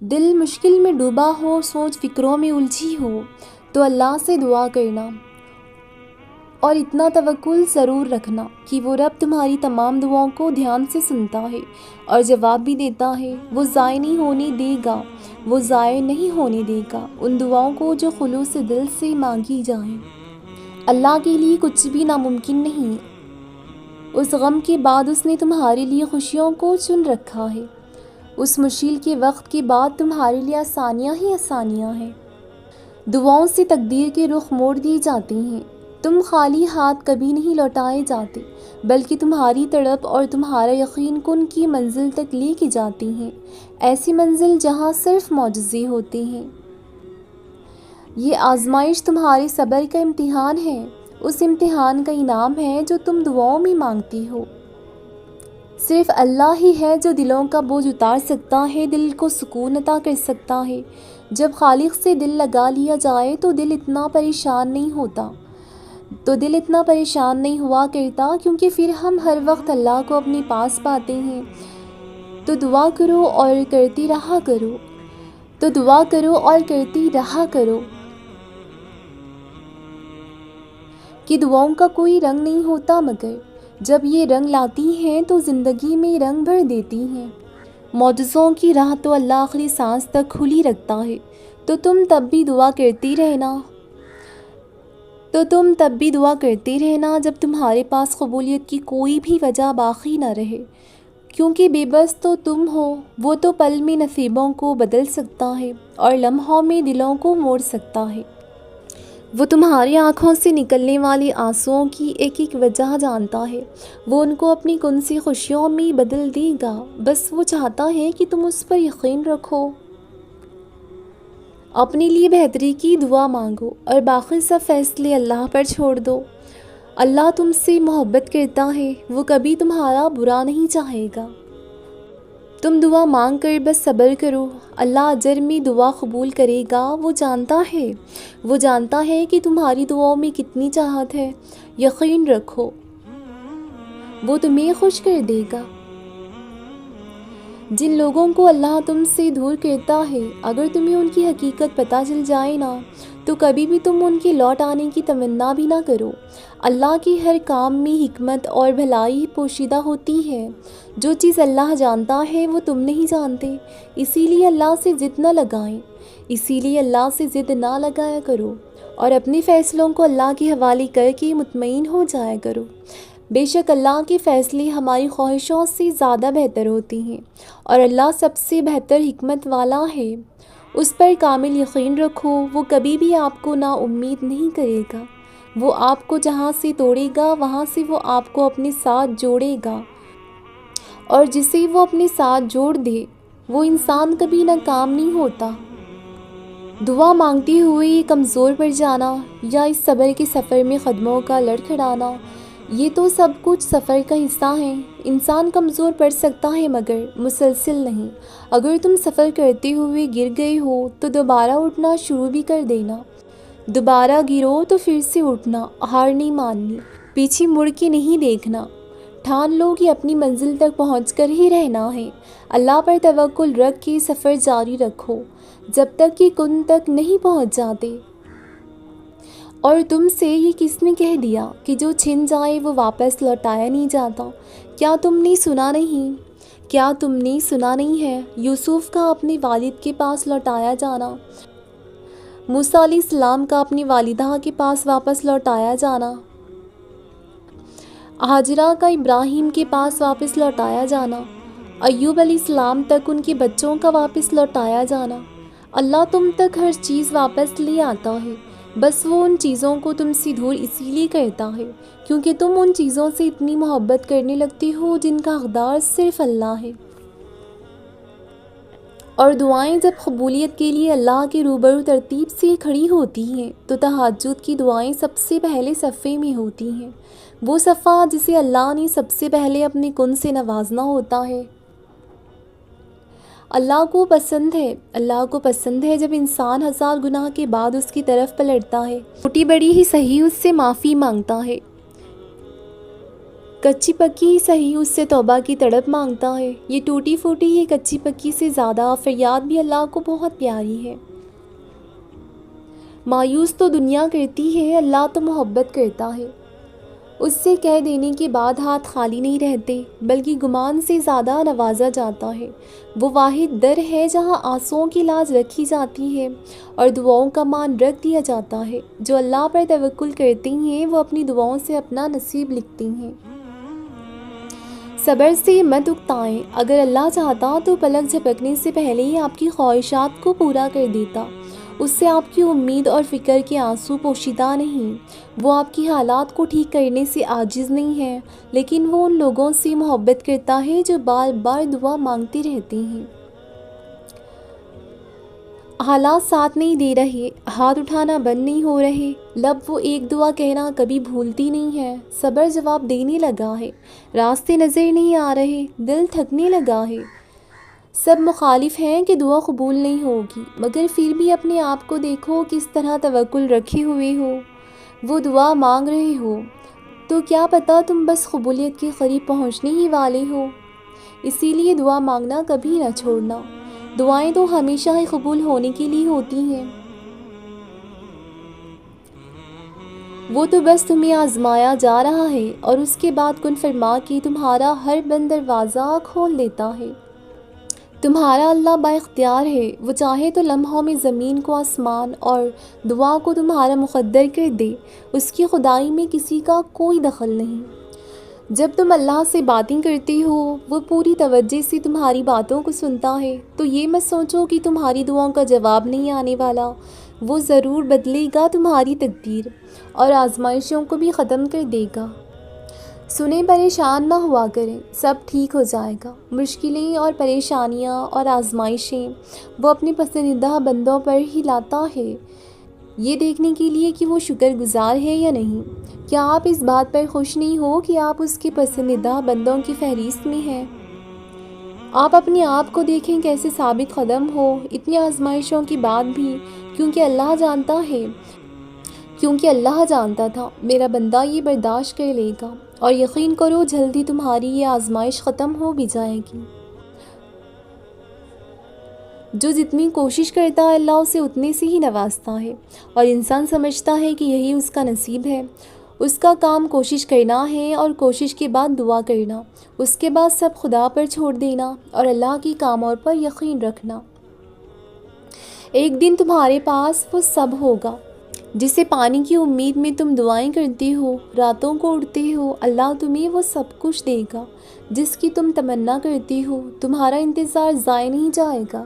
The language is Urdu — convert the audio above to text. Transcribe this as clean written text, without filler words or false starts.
دل مشکل میں ڈوبا ہو، سوچ فکروں میں الجھی ہو، تو اللہ سے دعا کرنا اور اتنا توکل ضرور رکھنا کہ وہ رب تمہاری تمام دعاؤں کو دھیان سے سنتا ہے اور جواب بھی دیتا ہے۔ وہ ضائع نہیں ہونے دے گا، وہ ضائع نہیں ہونے دے گا ان دعاؤں کو جو خلوص دل سے مانگی جائیں۔ اللہ کے لیے کچھ بھی ناممکن نہیں۔ اس غم کے بعد اس نے تمہارے لیے خوشیوں کو چن رکھا ہے۔ اس مشکل کے وقت کے بعد تمہارے لیے آسانیاں ہی آسانیاں ہیں۔ دعاؤں سے تقدیر کے رخ موڑ دیے جاتے ہیں۔ تم خالی ہاتھ کبھی نہیں لوٹائے جاتے، بلکہ تمہاری تڑپ اور تمہارا یقین کن کی منزل تک لے کے جاتی ہیں، ایسی منزل جہاں صرف معجزے ہوتے ہیں۔ یہ آزمائش تمہارے صبر کا امتحان ہے، اس امتحان کا انعام ہے جو تم دعاؤں میں مانگتی ہو۔ صرف اللہ ہی ہے جو دلوں کا بوجھ اتار سکتا ہے، دل کو سکون عطا کر سکتا ہے۔ جب خالق سے دل لگا لیا جائے تو دل اتنا پریشان نہیں ہوا کرتا، کیونکہ پھر ہم ہر وقت اللہ کو اپنے پاس پاتے ہیں۔ تو دعا کرو اور کرتی رہا کرو کہ دعاؤں کا کوئی رنگ نہیں ہوتا، مگر جب یہ رنگ لاتی ہیں تو زندگی میں رنگ بھر دیتی ہیں۔ معجزوں کی راہ تو اللہ آخری سانس تک کھلی رکھتا ہے، تو تم تب بھی دعا کرتے رہنا جب تمہارے پاس قبولیت کی کوئی بھی وجہ باقی نہ رہے، کیونکہ بے بس تو تم ہو، وہ تو پل میں نصیبوں کو بدل سکتا ہے اور لمحوں میں دلوں کو موڑ سکتا ہے۔ وہ تمہاری آنکھوں سے نکلنے والے آنسوؤں کی ایک ایک وجہ جانتا ہے، وہ ان کو اپنی کن سی خوشیوں میں بدل دے گا، بس وہ چاہتا ہے کہ تم اس پر یقین رکھو۔ اپنے لیے بہتری کی دعا مانگو اور باقی سب فیصلے اللہ پر چھوڑ دو۔ اللہ تم سے محبت کرتا ہے، وہ کبھی تمہارا برا نہیں چاہے گا۔ تم دعا مانگ کر بس صبر کرو، اللہ اجر میں دعا قبول کرے گا۔ وہ جانتا ہے کہ تمہاری دعاؤں میں کتنی چاہت ہے، یقین رکھو، وہ تمہیں خوش کر دے گا۔ جن لوگوں کو اللہ تم سے دور کرتا ہے، اگر تمہیں ان کی حقیقت پتہ چل جائے نا، تو کبھی بھی تم ان کے لوٹ آنے کی تمنا بھی نہ کرو۔ اللہ کی ہر کام میں حکمت اور بھلائی پوشیدہ ہوتی ہے۔ جو چیز اللہ جانتا ہے وہ تم نہیں جانتے، اسی لیے اللہ سے ضد نہ لگایا کرو اور اپنے فیصلوں کو اللہ کے حوالے کر کے مطمئن ہو جایا کرو۔ بے شک اللہ کے فیصلے ہماری خواہشوں سے زیادہ بہتر ہوتے ہیں اور اللہ سب سے بہتر حکمت والا ہے۔ اس پر کامل یقین رکھو، وہ کبھی بھی آپ کو نا امید نہیں کرے گا۔ وہ آپ کو جہاں سے توڑے گا وہاں سے وہ آپ کو اپنے ساتھ جوڑے گا، اور جسے وہ اپنے ساتھ جوڑ دے وہ انسان کبھی ناکام نہیں ہوتا۔ دعا مانگتے ہوئے کمزور پڑ جانا یا اس صبر کے سفر میں قدموں کا لڑکھڑانا، یہ تو سب کچھ سفر کا حصہ ہے۔ انسان کمزور پڑ سکتا ہے مگر مسلسل نہیں۔ اگر تم سفر کرتے ہوئے گر گئے ہو تو دوبارہ اٹھنا شروع بھی کر دینا، دوبارہ گرو تو پھر سے اٹھنا، ہار نہیں ماننی، پیچھے مڑ کے نہیں دیکھنا، ٹھان لو کہ اپنی منزل تک پہنچ کر ہی رہنا ہے۔ اللہ پر توکل رکھ کے سفر جاری رکھو جب تک کہ کن تک نہیں پہنچ جاتے۔ اور تم سے یہ کس نے کہہ دیا کہ جو چھن جائے وہ واپس لوٹایا نہیں جاتا؟ کیا تم نے سنا نہیں ہے یوسف کا اپنے والد کے پاس لوٹایا جانا، موسیٰ علیہ السلام کا اپنی والدہ کے پاس واپس لوٹایا جانا، ہاجرہ کا ابراہیم کے پاس واپس لوٹایا جانا، ایوب علیہ السلام تک ان کے بچوں کا واپس لوٹایا جانا۔ اللہ تم تک ہر چیز واپس لے آتا ہے، بس وہ ان چیزوں کو تم سے دور اسی لیے کرتا ہے کیونکہ تم ان چیزوں سے اتنی محبت کرنے لگتے ہو جن کا حقدار صرف اللہ ہے۔ اور دعائیں جب قبولیت کے لیے اللہ کے روبرو ترتیب سے کھڑی ہوتی ہیں تو تہجد کی دعائیں سب سے پہلے صفے میں ہوتی ہیں، وہ صفحہ جسے اللہ نے سب سے پہلے اپنے کن سے نوازنا ہوتا ہے۔ اللہ کو پسند ہے جب انسان 1000 گناہ کے بعد اس کی طرف پلٹتا ہے، چھوٹی بڑی ہی صحیح اس سے معافی مانگتا ہے، کچی پکی ہی صحیح اس سے توبہ کی تڑپ مانگتا ہے۔ یہ ٹوٹی پھوٹی ہی کچی پکی سے زیادہ فریاد بھی اللہ کو بہت پیاری ہے۔ مایوس تو دنیا کرتی ہے، اللہ تو محبت کرتا ہے۔ اس سے کہہ دینے کے بعد ہاتھ خالی نہیں رہتے، بلکہ گمان سے زیادہ نوازا جاتا ہے۔ وہ واحد در ہے جہاں آنسوؤں کی لاج رکھی جاتی ہے اور دعاؤں کا مان رکھ دیا جاتا ہے۔ جو اللہ پر توکل کرتی ہیں وہ اپنی دعاؤں سے اپنا نصیب لکھتی ہیں۔ صبر سے مت اکتائیں، اگر اللہ چاہتا تو پلک جھپکنے سے پہلے ہی آپ کی خواہشات کو پورا کر دیتا۔ اس سے آپ کی امید اور فکر کے آنسو پوشیدہ نہیں۔ وہ آپ کی حالات کو ٹھیک کرنے سے عاجز نہیں ہے، لیکن وہ ان لوگوں سے محبت کرتا ہے جو بار بار دعا مانگتے رہتے ہیں۔ حالات ساتھ نہیں دے رہے، ہاتھ اٹھانا بند نہیں ہو رہے، لب وہ ایک دعا کہنا کبھی بھولتی نہیں ہے۔ صبر جواب دینے لگا ہے، راستے نظر نہیں آ رہے، دل تھکنے لگا ہے۔ سب مخالف ہیں کہ دعا قبول نہیں ہوگی، مگر پھر بھی اپنے آپ کو دیکھو کس طرح توکل رکھے ہوئے ہو۔ وہ دعا مانگ رہے ہو تو کیا پتہ تم بس قبولیت کے قریب پہنچنے ہی والے ہو۔ اسی لیے دعا مانگنا کبھی نہ چھوڑنا۔ دعائیں تو ہمیشہ ہی قبول ہونے کے لیے ہوتی ہیں۔ وہ تو بس تمہیں آزمایا جا رہا ہے اور اس کے بعد کن فرما کے تمہارا ہر بند دروازہ کھول دیتا ہے۔ تمہارا اللہ با اختیار ہے، وہ چاہے تو لمحوں میں زمین کو آسمان اور دعا کو تمہارا مقدر کر دے۔ اس کی خدائی میں کسی کا کوئی دخل نہیں۔ جب تم اللہ سے باتیں کرتے ہو وہ پوری توجہ سے تمہاری باتوں کو سنتا ہے، تو یہ مت سوچو کہ تمہاری دعاؤں کا جواب نہیں آنے والا۔ وہ ضرور بدلے گا تمہاری تقدیر اور آزمائشوں کو بھی ختم کر دے گا۔ سنیں پریشان نہ ہوا کریں، سب ٹھیک ہو جائے گا۔ مشکلیں اور پریشانیاں اور آزمائشیں وہ اپنے پسندیدہ بندوں پر ہی لاتا ہے، یہ دیکھنے کے لیے کہ وہ شکر گزار ہے یا نہیں۔ کیا آپ اس بات پر خوش نہیں ہو کہ آپ اس کے پسندیدہ بندوں کی فہرست میں ہیں؟ آپ اپنے آپ کو دیکھیں کیسے ثابت قدم ہو اتنی آزمائشوں کے بعد بھی، کیونکہ اللہ جانتا تھا میرا بندہ یہ برداشت کر لے گا، اور یقین کرو جلدی تمہاری یہ آزمائش ختم ہو بھی جائے گی۔ جو جتنی کوشش کرتا ہے اللہ اسے اتنے سے ہی نوازتا ہے، اور انسان سمجھتا ہے کہ یہی اس کا نصیب ہے۔ اس کا کام کوشش کرنا ہے اور کوشش کے بعد دعا کرنا، اس کے بعد سب خدا پر چھوڑ دینا اور اللہ کے کاموں پر یقین رکھنا۔ ایک دن تمہارے پاس وہ سب ہوگا جسے پانے کی امید میں تم دعائیں کرتے ہو، راتوں کو اڑتے ہو۔ اللہ تمہیں وہ سب کچھ دے گا جس کی تم تمنا کرتے ہو۔ تمہارا انتظار ضائع نہیں جائے گا۔